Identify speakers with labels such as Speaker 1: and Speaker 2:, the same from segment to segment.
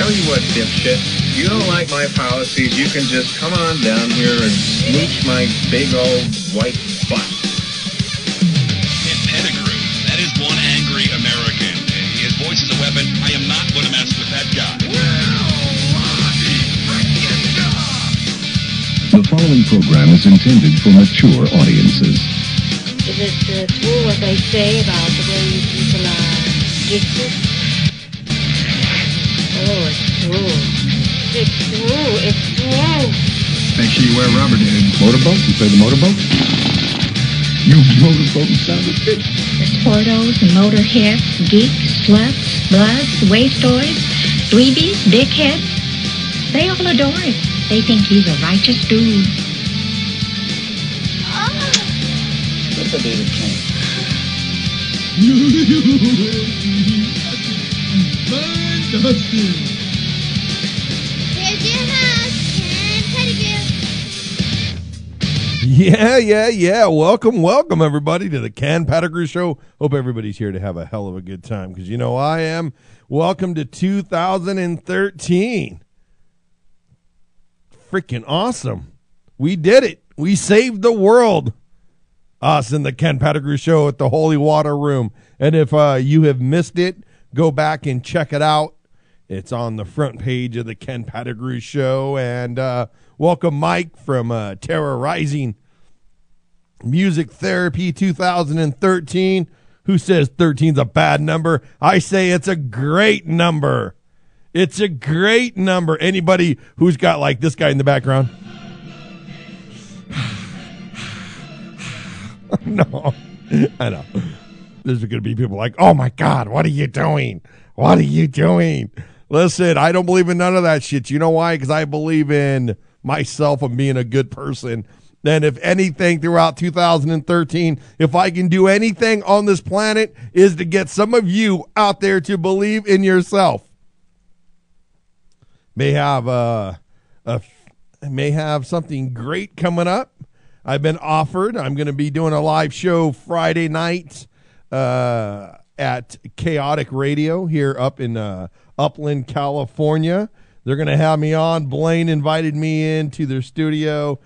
Speaker 1: tell you what, dipshit. You don't like my policies, you can just come on down here and smooch my big old white butt.
Speaker 2: Ken Pettigrew, that is one angry American. His voice is a weapon. I am not going to mess with that guy.
Speaker 3: The following program is intended for mature audiences.
Speaker 4: Is it true what they say about the way you people are gifted? Oh, it's true. It's true. It's true.
Speaker 3: Make sure you wear rubber, dude. Motorboat? You play the motorboat? You motorboat son of a bitch.
Speaker 5: The sportos, the motorheads, geeks, sluts, bloods, wastoids, dweebies, dickheads. They all adore him. They think he's a righteous dude.
Speaker 6: What's a David King?
Speaker 7: Here's your host, Ken Pettigrew.
Speaker 8: Yeah. Welcome, everybody, to the Ken Pettigrew Show. Hope everybody's here to have a hell of a good time, because you know I am. Welcome to 2013. Freaking awesome. We did it. We saved the world. Us in the Ken Pettigrew Show at the Holy Water Room. And if you have missed it, go back and check it out. It's on the front page of the Ken Pettigrew Show. And welcome Mike from Terrorizing Music Therapy 2013, who says 13's a bad number. I say it's a great number. It's a great number. Anybody who's got like this guy in the background? No, I know. There's going to be people like, oh my God, what are you doing? What are you doing? Listen, I don't believe in none of that shit. You know why? Because I believe in myself and being a good person. And if anything throughout 2013, if I can do anything on this planet, is to get some of you out there to believe in yourself. May have something great coming up. I've been offered. I'm going to be doing a live show Friday night at Chaotic Radio here up in Upland, California. They're going to have me on. Blaine invited me into their studio.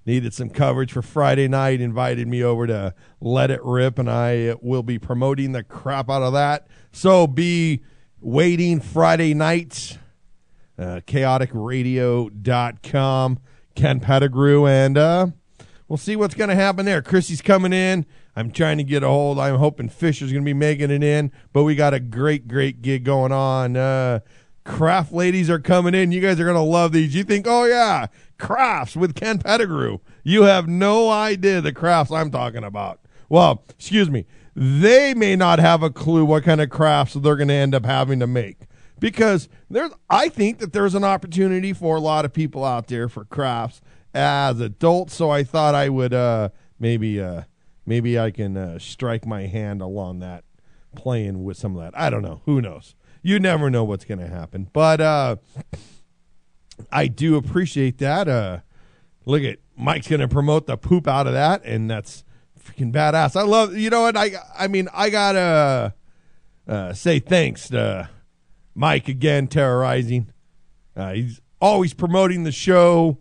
Speaker 8: Needed some coverage for Friday night. Invited me over to let it rip, and I will be promoting the crap out of that. So be waiting Friday night. chaoticradio.com, Ken Pettigrew, and we'll see what's going to happen there. Chrissy's coming in. I'm trying to get a hold. I'm hoping Fisher's going to be making it in, but we got a great gig going on. Craft ladies are coming in. You guys are going to love these. You think, oh yeah, crafts with Ken Pettigrew. You have no idea the crafts I'm talking about. Well, excuse me. They may not have a clue what kind of crafts they're going to end up having to make. Because I think that there's an opportunity for a lot of people out there for crafts as adults. So I thought I would maybe I can strike my hand along that, playing with some of that. I don't know. Who knows? You never know what's going to happen. But I do appreciate that. Look at Mike's going to promote the poop out of that, and that's freaking badass. I love. You know what? I mean I gotta say thanks to Mike again, Terrorizing. He's always promoting the show,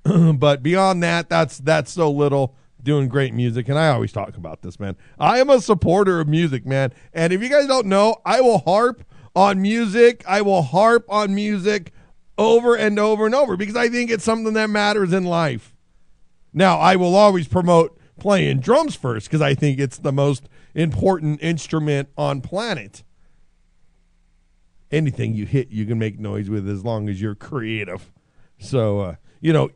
Speaker 8: but beyond that, that's so little. Doing great music, and I always talk about this, man. I am a supporter of music, man. And if you guys don't know, I will harp on music. I will harp on music over and over and over because I think it's something that matters in life. Now, I will always promote playing drums first because I think it's the most important instrument on planet. Anything you hit, you can make noise with as long as you're creative. So,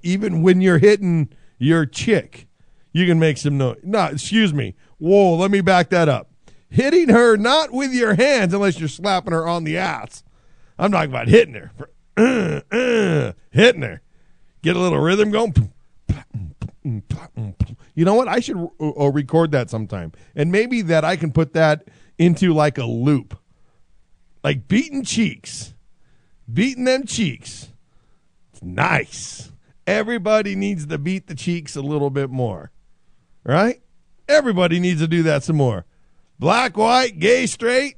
Speaker 8: even when you're hitting your chick, you can make some noise. No, excuse me. Whoa, let me back that up. Hitting her not with your hands unless you're slapping her on the ass. I'm talking about hitting her. Hitting her. Get a little rhythm going. You know what? I should record that sometime. And maybe that I can put that into like a loop. Like beating cheeks. Beating them cheeks. It's nice. Everybody needs to beat the cheeks a little bit more. Right? Everybody needs to do that some more. Black, white, gay, straight.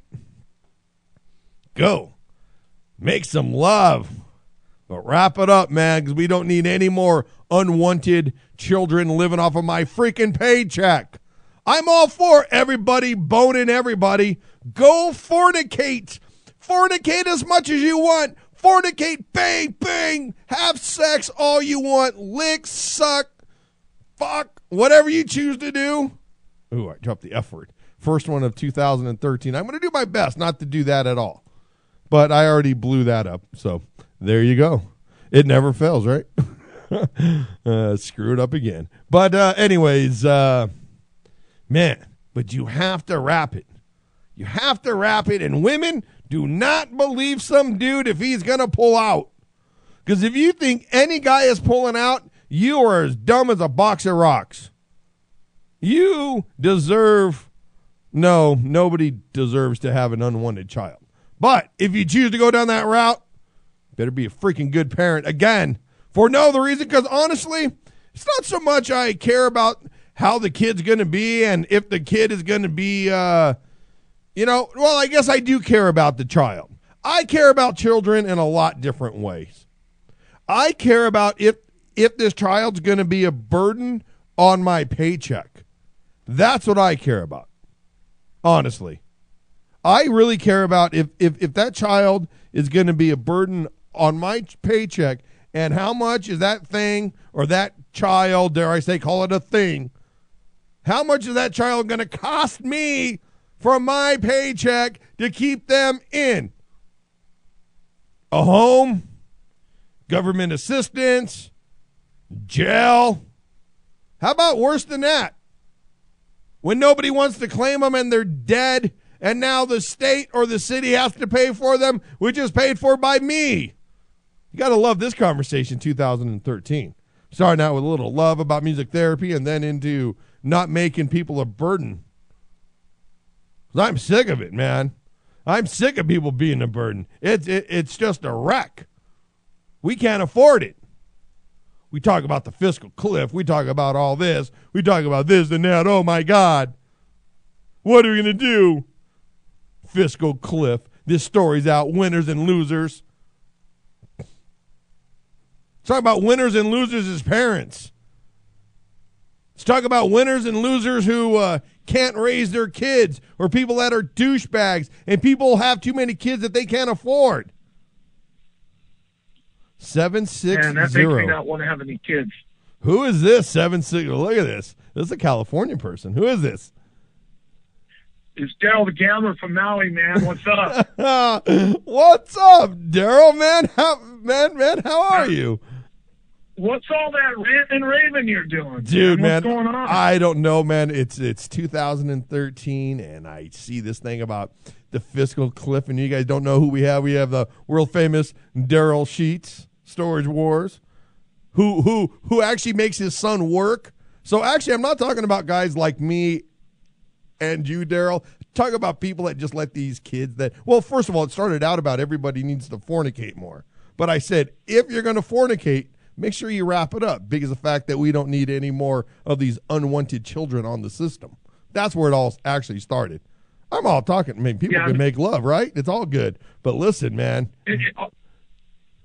Speaker 8: Go. Make some love. But wrap it up, man, because we don't need any more unwanted children living off of my freaking paycheck. I'm all for everybody boning everybody. Go fornicate. Fornicate as much as you want. Fornicate, bang, bang. Have sex all you want. Lick, suck, fuck, whatever you choose to do. Ooh, I dropped the F word. First one of 2013. I'm going to do my best not to do that at all. But I already blew that up. So there you go. It never fails, right? Screw it up again. But anyways, man, but you have to wrap it. You have to wrap it. And women, do not believe some dude if he's going to pull out. Because if you think any guy is pulling out, you are as dumb as a box of rocks. You deserve, no, nobody deserves to have an unwanted child. But if you choose to go down that route, better be a freaking good parent. Again, for no other reason, because honestly, it's not so much I care about how the kid's going to be and if the kid is going to be, well, I guess I do care about the child. I care about children in a lot different ways. I care about if this child's going to be a burden on my paycheck. That's what I care about, honestly. I really care about if that child is going to be a burden on my paycheck and how much is that thing or that child, dare I say, call it a thing, how much is that child going to cost me from my paycheck to keep them in? A home, government assistance, jail. How about worse than that? When nobody wants to claim them and they're dead, and now the state or the city has to pay for them, which is paid for by me. You got to love this conversation, 2013. Starting out with a little love about music therapy and then into not making people a burden. 'Cause I'm sick of it, man. I'm sick of people being a burden. It's just a wreck. We can't afford it. We talk about the fiscal cliff. We talk about all this. We talk about this and that. Oh, my God. What are we going to do? Fiscal cliff. This story's out. Winners and losers. Let's talk about winners and losers as parents. Let's talk about winners and losers who can't raise their kids, or people that are douchebags, and people have too many kids that they can't afford. 760.
Speaker 9: And that makes me not want to have any kids.
Speaker 8: Who is this? 76. Look at this. This is a California person. Who is this?
Speaker 9: It's Darrell the Gambler from Maui, man. What's up?
Speaker 8: What's up, Darrell, man? How are you?
Speaker 9: What's all that ranting and raving you're doing?
Speaker 8: Dude, man,
Speaker 9: what's going on?
Speaker 8: I don't know, man. It's 2013, and I see this thing about the fiscal cliff, and you guys don't know who we have. We have the world-famous Darrell Sheets, Storage Wars, who actually makes his son work. So actually, I'm not talking about guys like me and you, Darrell. Talk about people that just let these kids that, well, first of all, it started out about everybody needs to fornicate more. But I said, if you're going to fornicate, make sure you wrap it up, because of the fact that we don't need any more of these unwanted children on the system. That's where it all actually started. I'm all talking. I mean, people can make love, right? It's all good. But listen, man.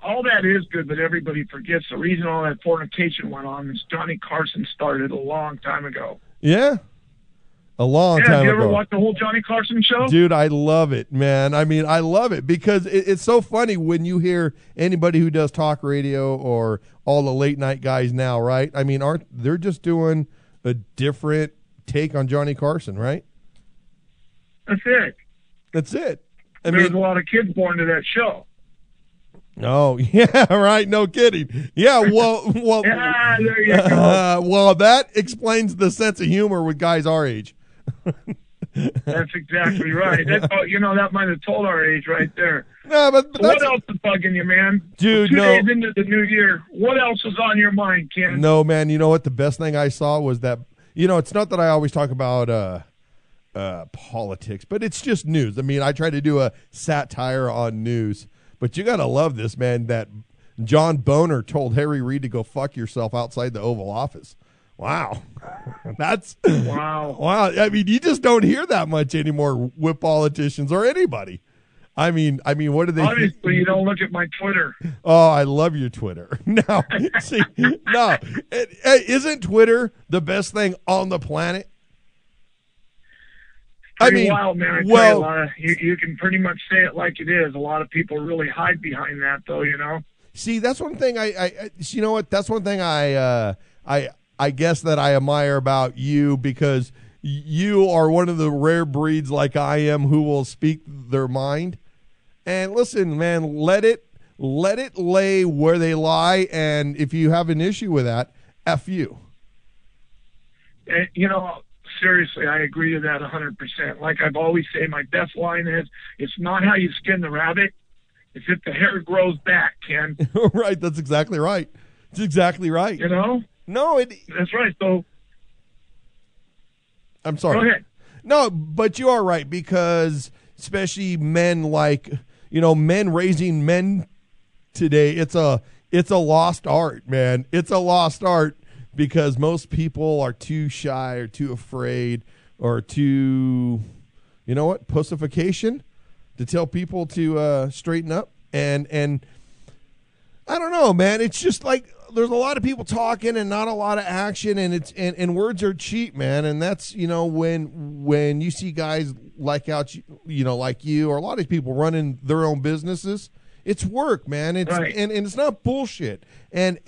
Speaker 9: All that is good, but everybody forgets the reason all that fornication went on is Johnny Carson started a long time ago.
Speaker 8: Yeah? A long time ago.
Speaker 9: Have you ever watched the whole Johnny Carson show?
Speaker 8: Dude, I love it, man. I mean, I love it because it's so funny when you hear anybody who does talk radio or all the late night guys now, right? I mean, they're just doing a different take on Johnny Carson, right?
Speaker 9: That's it.
Speaker 8: That's it.
Speaker 9: There's a lot of kids born to that show.
Speaker 8: Oh, yeah, right. No kidding. Yeah, well,
Speaker 9: yeah, there you go.
Speaker 8: Well, that explains the sense of humor with guys our age.
Speaker 9: That's exactly right. That might have told our age right there.
Speaker 8: No, but
Speaker 9: what else is bugging you, man?
Speaker 8: Dude,
Speaker 9: Two days into the new year, what else is on your mind, Ken?
Speaker 8: No, man. You know what? The best thing I saw was that, it's not that I always talk about politics, but it's just news. I mean, I try to do a satire on news. But you got to love this, man, that John Boner told Harry Reid to go fuck yourself outside the Oval Office. Wow. Wow. I mean, you just don't hear that much anymore with politicians or anybody. I mean, what do they?
Speaker 9: Obviously, you don't look at my Twitter.
Speaker 8: Oh, I love your Twitter. No, see, no, isn't Twitter the best thing on the planet?
Speaker 9: Pretty wild, man. I tell you can pretty much say it like it is. A lot of people really hide behind that, though. You know.
Speaker 8: See, that's one thing you know what? That's one thing I guess that I admire about you, because you are one of the rare breeds like I am who will speak their mind. And listen, man, let it lay where they lie. And if you have an issue with that, F you.
Speaker 9: And, you know, seriously, I agree with that 100%. Like I've always say, my best line is, it's not how you skin the rabbit, it's if the hair grows back, Ken.
Speaker 8: Right, that's exactly right. It's exactly right.
Speaker 9: You know?
Speaker 8: No,
Speaker 9: that's right. So
Speaker 8: I'm sorry.
Speaker 9: Go ahead.
Speaker 8: No, but you are right, because especially men, like, you know, men raising men today, it's a lost art, man. It's a lost art, because most people are too shy or too afraid or too, you know what, pussification to tell people to straighten up. And I don't know, man. It's just like there's a lot of people talking and not a lot of action, and and words are cheap, man. And that's, you know, when you see guys like like you, or a lot of people running their own businesses, it's work, man. It's
Speaker 9: right.
Speaker 8: and it's not bullshit. And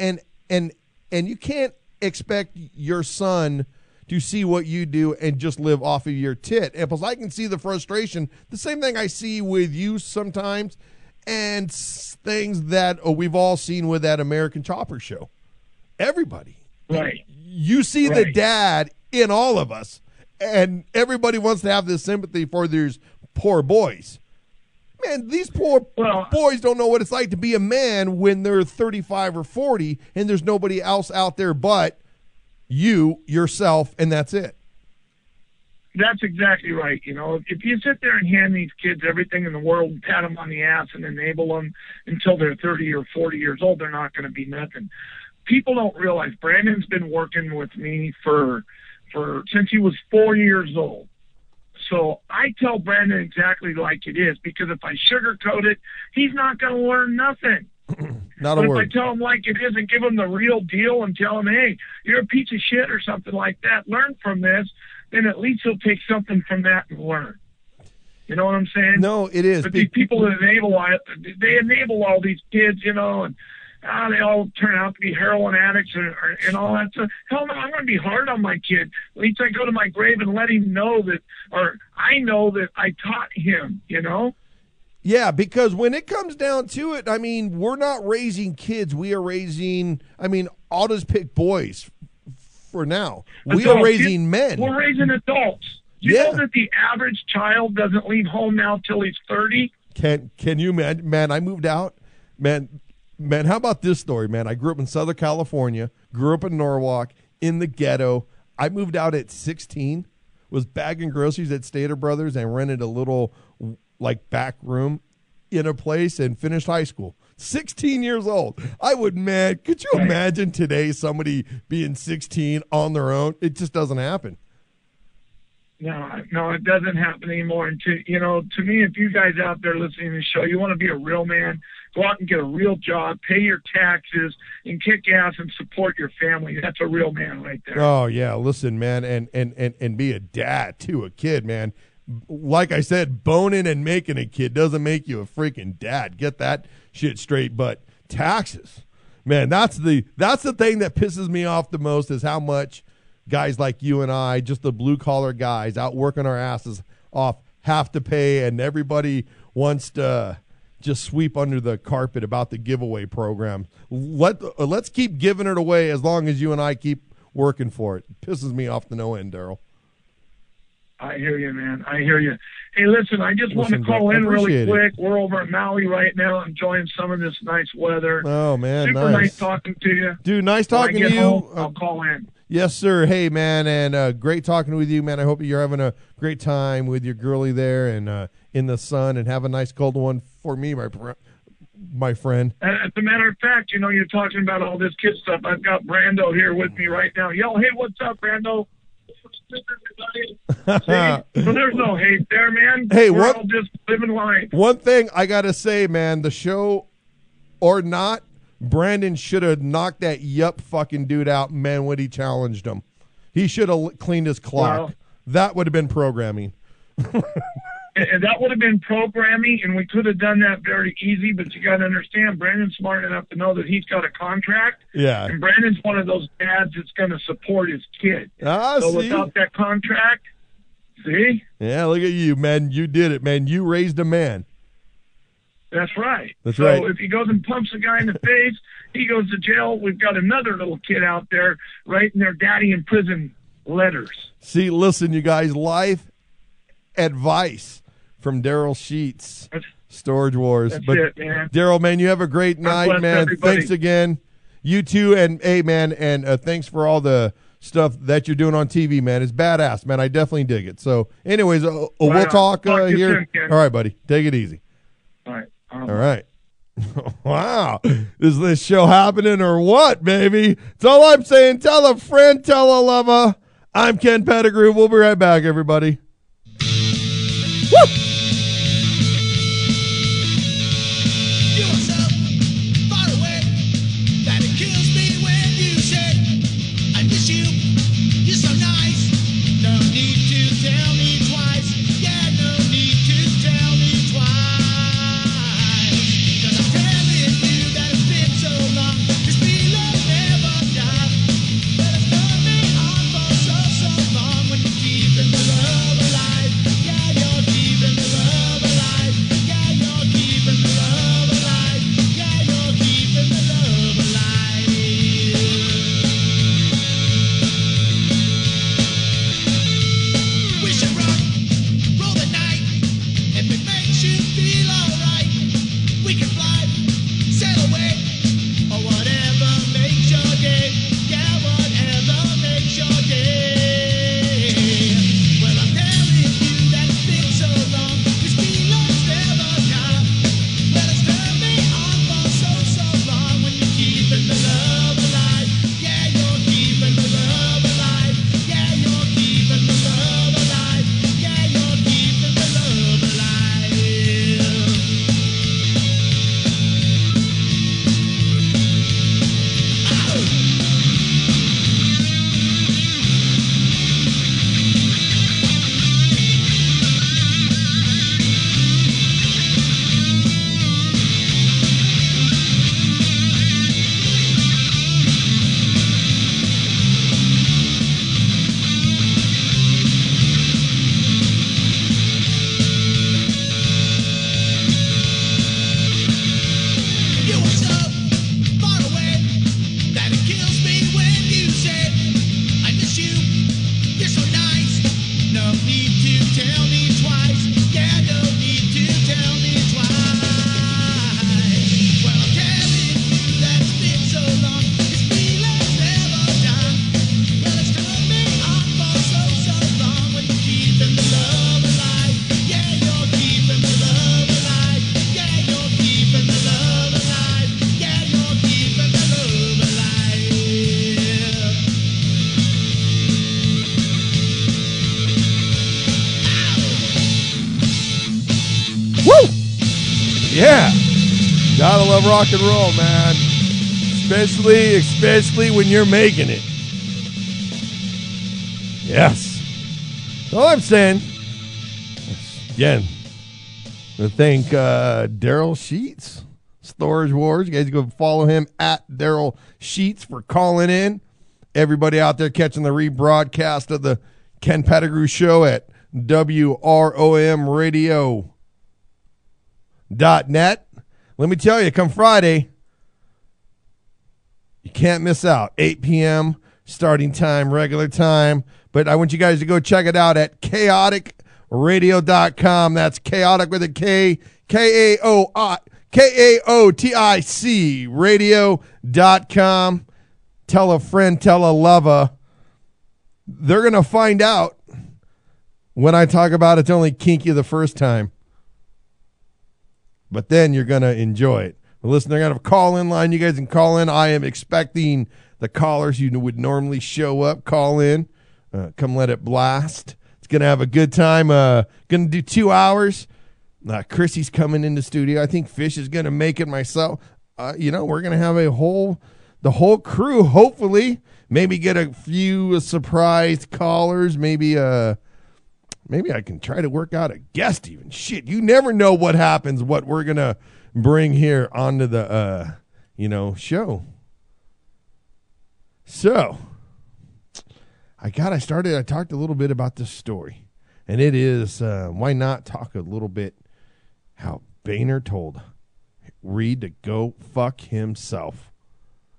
Speaker 8: you can't expect your son to see what you do and just live off of your tit. And plus, I can see the frustration, the same thing I see with you sometimes, and things that we've all seen with that American Chopper show. Everybody.
Speaker 9: Right.
Speaker 8: You see the dad in all of us, and everybody wants to have this sympathy for these poor boys. Man, these poor boys don't know what it's like to be a man when they're 35 or 40, and there's nobody else out there but you, yourself, and that's it.
Speaker 9: That's exactly right. You know, if you sit there and hand these kids everything in the world and pat them on the ass and enable them until they're 30 or 40 years old, they're not going to be nothing. People don't realize Brandon's been working with me since he was 4 years old. So I tell Brandon exactly like it is, because if I sugarcoat it, he's not going to learn nothing.
Speaker 8: Not
Speaker 9: but
Speaker 8: a word.
Speaker 9: if I tell him like it is and give him the real deal and tell him, hey, you're a piece of shit or something like that, learn from this, then at least he'll take something from that and learn. You know what I'm saying?
Speaker 8: No, it is.
Speaker 9: But these people that enable all these kids, you know, and they all turn out to be heroin addicts and all that stuff. Hell no, I'm going to be hard on my kid. At least I go to my grave and let him know that, or I know that I taught him, you know?
Speaker 8: Yeah, because when it comes down to it, I mean, we're not raising kids. We are raising, I mean, I'll just pick boys for now. We are raising men.
Speaker 9: We're raising adults. You know that the average child doesn't leave home now till he's 30?
Speaker 8: Can you, man, I moved out. Man, how about this story, man? I grew up in Southern California, grew up in Norwalk, in the ghetto. I moved out at 16, was bagging groceries at Stater Brothers, and rented a little, like, back room in a place, and finished high school. 16 years old. Could you imagine today somebody being 16 on their own? It just doesn't happen.
Speaker 9: No, it doesn't happen anymore. And to me, if you guys out there listening to the show, you want to be a real man, go out and get a real job, pay your taxes, and kick ass and support your family. That's a real man right there.
Speaker 8: Oh yeah, listen, man, and be a dad to a kid, man. Like I said, boning and making a kid doesn't make you a freaking dad. Get that shit straight. But taxes, man, that's the thing that pisses me off the most, is how much guys like you and I, just the blue collar guys out working our asses off, have to pay, and everybody wants to just sweep under the carpet about the giveaway program. Let's keep giving it away as long as you and I keep working for it. It pisses me off to no end, Darrell.
Speaker 9: I hear you, man. I hear you. Hey, listen, I just want to call in really quick. We're over at Maui right now, enjoying some of this nice weather.
Speaker 8: Oh, man,
Speaker 9: super nice talking to you.
Speaker 8: Dude, nice talking to you.
Speaker 9: Home, I'll call in.
Speaker 8: Yes, sir. Hey, man, and great talking with you, man. I hope you're having a great time with your girlie there and in the sun, and have a nice cold one for me, my friend.
Speaker 9: As a matter of fact, you know, you're talking about all this kid stuff. I've got Brando here with me right now. Yo, hey, what's up, Brando? See? So there's no hate there, man.
Speaker 8: Hey,
Speaker 9: we're
Speaker 8: what-
Speaker 9: all just living life.
Speaker 8: One thing I got to say, man, the show or not, Brandon should have knocked that yup fucking dude out, man, when he challenged him. He should have cleaned his clock.
Speaker 9: Well-
Speaker 8: That would have been programming.
Speaker 9: And that would have been programming, and we could have done that very easy, but you got to understand, Brandon's smart enough to know that he's got a contract,
Speaker 8: Yeah.
Speaker 9: and Brandon's one of those dads that's going to support his kid.
Speaker 8: Ah,
Speaker 9: So
Speaker 8: see?
Speaker 9: without that contract, see?
Speaker 8: Yeah, look at you, man. You did it, man. You raised a man.
Speaker 9: That's right.
Speaker 8: That's
Speaker 9: so
Speaker 8: right.
Speaker 9: if he goes and pumps a guy in the face, he goes to jail. We've got another little kid out there writing their daddy in prison letters.
Speaker 8: See, listen, you guys, life advice from Darrell Sheets, Storage Wars.
Speaker 9: That's
Speaker 8: but
Speaker 9: it, man.
Speaker 8: Darrell, man, you have a great night,
Speaker 9: bless
Speaker 8: man.
Speaker 9: everybody.
Speaker 8: Thanks again. You too, and hey, man, and thanks for all the stuff that you're doing on TV, man. It's badass, man. I definitely dig it. So, anyways, we'll
Speaker 9: on.
Speaker 8: talk
Speaker 9: Talk to you
Speaker 8: here.
Speaker 9: soon, Ken.
Speaker 8: All right, buddy. Take it easy.
Speaker 9: All right.
Speaker 8: All right. Wow. Is this show happening or what, baby? That's all I'm saying. Tell a friend, tell a lover. I'm Ken Pettigrew. We'll be right back, everybody. Woo!
Speaker 10: You are so far away that it kills me when you say I miss you. You're so nice. No need to tell me twice. Yeah, no need to tell me twice. 'Cause I'm telling you that it's been so long. This feeling never died. But it's done me on for so long when you're keeping the love alive. Yeah, you're keeping the love alive. Yeah, you're keeping the love alive. Yeah, you're keeping the love alive. We should roll the night if it makes you feel alright. We can fly, sail away, or whatever makes your day. Yeah, whatever makes your day. Well, I'm telling you that it's been so long. This feeling's never die. Well, it's turned me on for so long when you're keeping the love alive. Yeah, you're keeping the love alive. Yeah, you're keeping the love alive. Yeah, you're keeping the love alive. You are so far away that it kills me when you say I miss you. You're so nice. No need to tell me twice. Yeah, no need to tell me twice. Well, I'm telling you that it's been so long. This feeling's never done. Well, it's turned me on for so long when you're keeping the love alive. Yeah, you're keeping the love alive. Yeah, you're keeping the love alive. Yeah, you're keeping the love alive.
Speaker 8: Woo! Yeah. Gotta love rock and roll, man. Especially when you're making it. Yes. All I'm saying, again, to thank Darrell Sheets, Storage Wars. You guys go follow him at Darrell Sheets for calling in. Everybody out there catching the rebroadcast of the Ken Pettigrew Show at WROMradio.net. Let me tell you, come Friday, you can't miss out. 8 p.m. starting time, regular time. But I want you guys to go check it out at chaoticradio.com. That's chaotic with a K, K-A-O-T-I-C, radio.com. Tell a friend, tell a lover. They're going to find out when I talk about it's only kinky the first time. But then you're going to enjoy it. Well, listen, they're going to have a call-in line. You guys can call in. I am expecting the callers who would normally show up, call in. Come let it blast. It's going to have a good time. Going to do 2 hours. Chrissy's coming in the studio. I think Fish is going to make it myself. We're going to have the whole crew, hopefully. Maybe get a few surprised callers. Maybe I can try to work out a guest even. Shit, you never know what happens, what we're going to bring here onto the, show. So, I talked a little bit about this story. And it is, why not talk a little bit how Boehner told Reed to go fuck himself.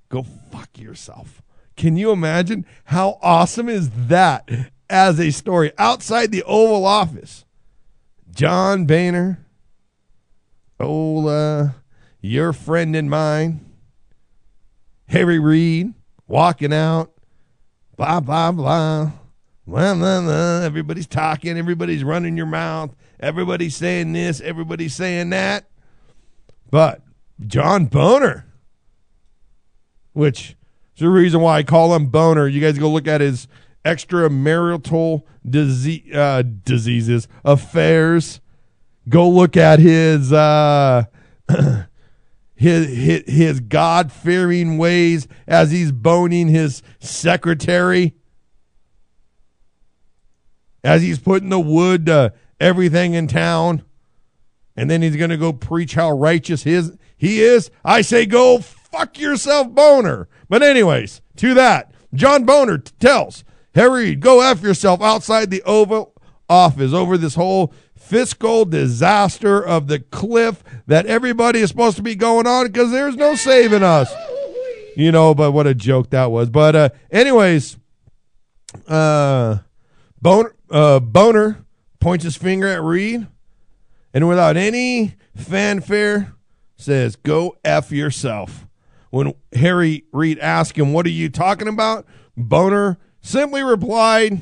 Speaker 8: Go fuck yourself. Can you imagine how awesome is that as a story outside the Oval Office? John Boehner, your friend and mine, Harry Reid, walking out, blah, blah, blah. Blah, blah, blah. Everybody's talking. Everybody's running your mouth. Everybody's saying this. Everybody's saying that. But John Boehner, which is the reason why I call him Boner. You guys go look at his extramarital diseases, affairs. Go look at his his God-fearing ways as he's boning his secretary. As he's putting the wood to everything in town. And then he's going to go preach how righteous he is. I say go fuck yourself, Boner. But anyways, to that, John Boehner tells Harry, go F yourself outside the Oval Office over this whole fiscal disaster of the cliff that everybody is supposed to be going on because there's no saving us. But what a joke that was. But anyways, Boehner points his finger at Reed and without any fanfare says, go F yourself. When Harry Reid asked him, what are you talking about? Boehner simply replied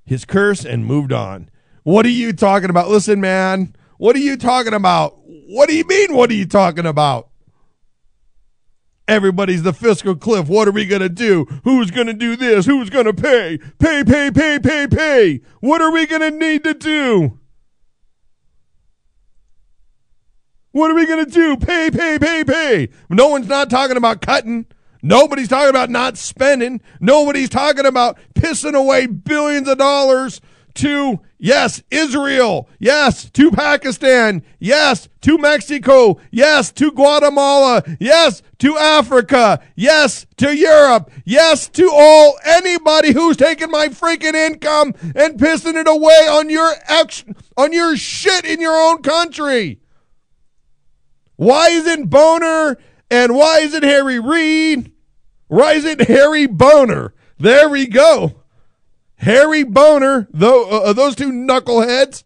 Speaker 8: his curse and moved on. What are you talking about? Listen, man, what are you talking about? What do you mean, what are you talking about? Everybody's the fiscal cliff. What are we going to do? Who's going to do this? Who's going to pay? Pay, pay, pay, pay, pay. What are we going to need to do? What are we going to do? Pay, pay, pay, pay. No one's not talking about cutting. Nobody's talking about not spending. Nobody's talking about pissing away billions of dollars to, yes, Israel. Yes, to Pakistan. Yes, to Mexico. Yes, to Guatemala. Yes, to Africa. Yes, to Europe. Yes, to anybody who's taking my freaking income and pissing it away on your shit in your own country. Why isn't Boehner and why isn't Harry Reid? Why isn't Harry Boehner? There we go. Harry Boehner, those two knuckleheads.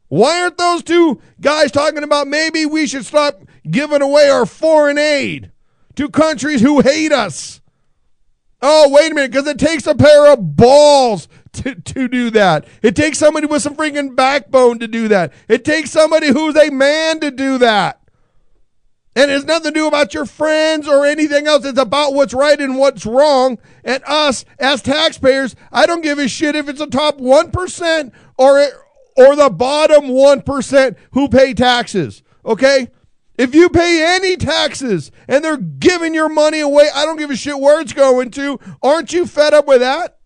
Speaker 8: Why aren't those two guys talking about maybe we should stop giving away our foreign aid to countries who hate us? Oh, wait a minute, because it takes a pair of balls to do that. It takes somebody with some freaking backbone to do that. It takes somebody who's a man to do that. And it has nothing to do about your friends or anything else. It's about what's right and what's wrong. And us, as taxpayers, I don't give a shit if it's the top 1% or the bottom 1% who pay taxes. Okay? If you pay any taxes and they're giving your money away, I don't give a shit where it's going to. Aren't you fed up with that?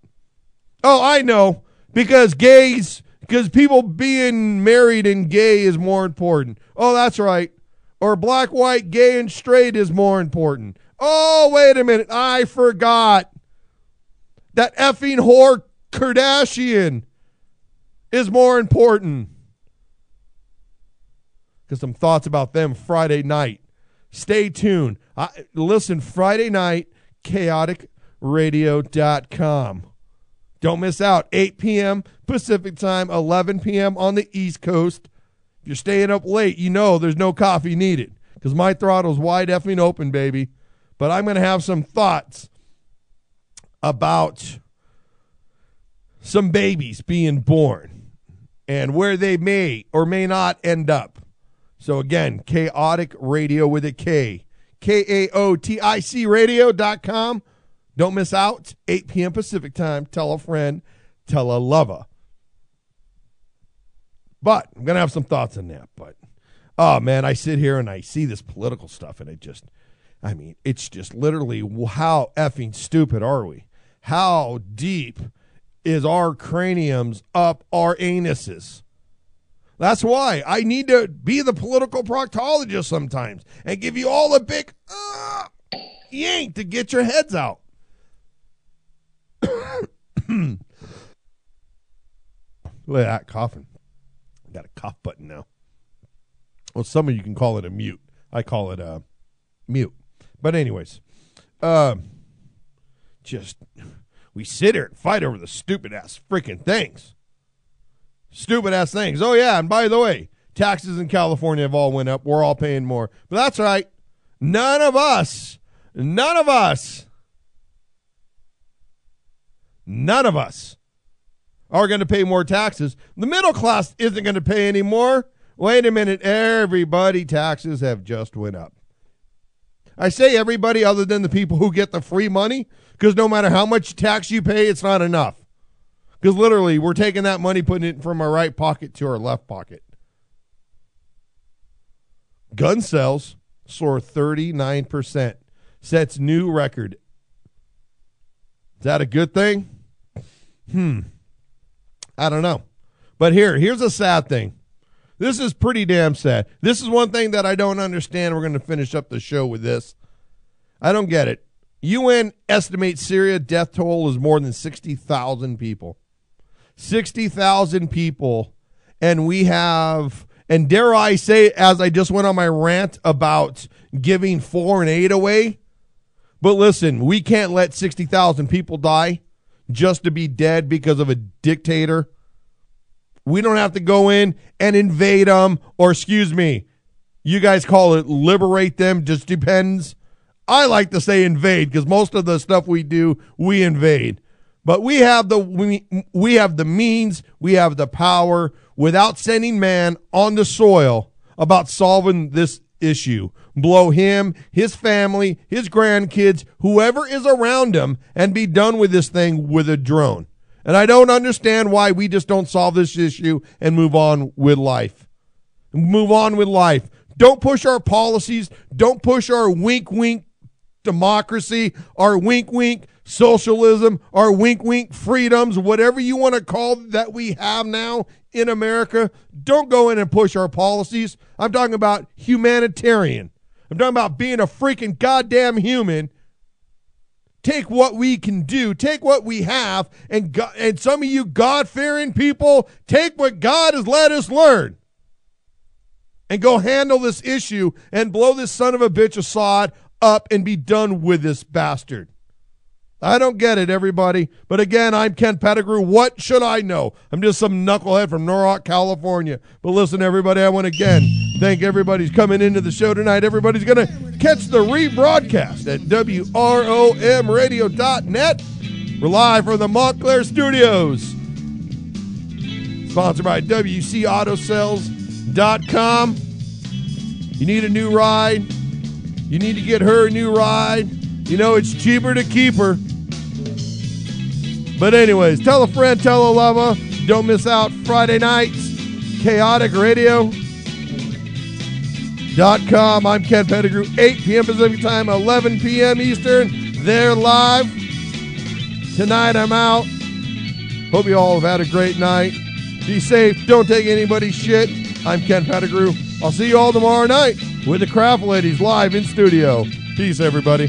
Speaker 8: Oh, I know. Because people being married and gay is more important. Oh, that's right. Or black, white, gay, and straight is more important. Oh, wait a minute. I forgot. That effing whore Kardashian is more important. Because some thoughts about them Friday night. Stay tuned. Listen, Friday night, chaoticradio.com. Don't miss out. 8 p.m. Pacific time, 11 p.m. on the East Coast. You're staying up late, you know there's no coffee needed because my throttle's wide effing open, baby. But I'm going to have some thoughts about some babies being born and where they may or may not end up. So again, Chaotic Radio with a K. KAOTIC radio.com. Don't miss out. 8 p.m. Pacific time. Tell a friend. Tell a lover. But I'm going to have some thoughts on that. But, oh, man, I sit here and I see this political stuff, and it's just literally how effing stupid are we? How deep is our craniums up our anuses? That's why I need to be the political proctologist sometimes and give you all a big yank to get your heads out. Look at that coughing. I got a cough button now. Well, some of you can call it a mute. I call it a mute. But anyways, we sit here and fight over the stupid-ass freaking things. Stupid-ass things. Oh, yeah, and by the way, taxes in California have all went up. We're all paying more. But that's right. None of us are going to pay more taxes. The middle class isn't going to pay any more. Wait a minute. Everybody, taxes have just went up. I say everybody other than the people who get the free money, because no matter how much tax you pay, it's not enough. Because literally, we're taking that money, putting it from our right pocket to our left pocket. Gun sales soar 39%. Sets new record. Is that a good thing? I don't know. But here's a sad thing. This is pretty damn sad. This is one thing that I don't understand. We're going to finish up the show with this. I don't get it. UN estimates Syria death toll is more than 60,000 people. 60,000 people. And we have, and dare I say, as I just went on my rant about giving foreign aid away, but listen, we can't let 60,000 people die just to be dead because of a dictator. We don't have to go in and invade them, or excuse me, you guys call it liberate them, just depends. I like to say invade because most of the stuff we do, we invade. But we have the means, we have the power without sending man on the soil about solving this issue. Blow him, his family, his grandkids, whoever is around him, and be done with this thing with a drone. And I don't understand why we just don't solve this issue and move on with life. Move on with life. Don't push our policies. Don't push our wink-wink democracy, our wink-wink socialism, our wink-wink freedoms, whatever you want to call that we have now in America. Don't go in and push our policies. I'm talking about humanitarian. I'm talking about being a freaking goddamn human. Take what we can do, take what we have, and some of you God-fearing people, take what God has let us learn and go handle this issue and blow this son of a bitch Assad up and be done with this bastard. I don't get it, everybody. But again, I'm Ken Pettigrew. What should I know? I'm just some knucklehead from Norwalk, California. But listen, everybody, I want to again thank everybody who's coming into the show tonight. Everybody's going to catch the rebroadcast at WROMradio.net. We're live from the Montclair Studios. Sponsored by WCAutoSales.com. You need a new ride? You need to get her a new ride? You know, it's cheaper to keep her. But anyways, tell a friend, tell a lover. Don't miss out Friday nights. ChaoticRadio.com. I'm Ken Pettigrew. 8 p.m. Pacific time, 11 p.m. Eastern. They're live. Tonight I'm out. Hope you all have had a great night. Be safe. Don't take anybody's shit. I'm Ken Pettigrew. I'll see you all tomorrow night with the Craft Ladies live in studio. Peace, everybody.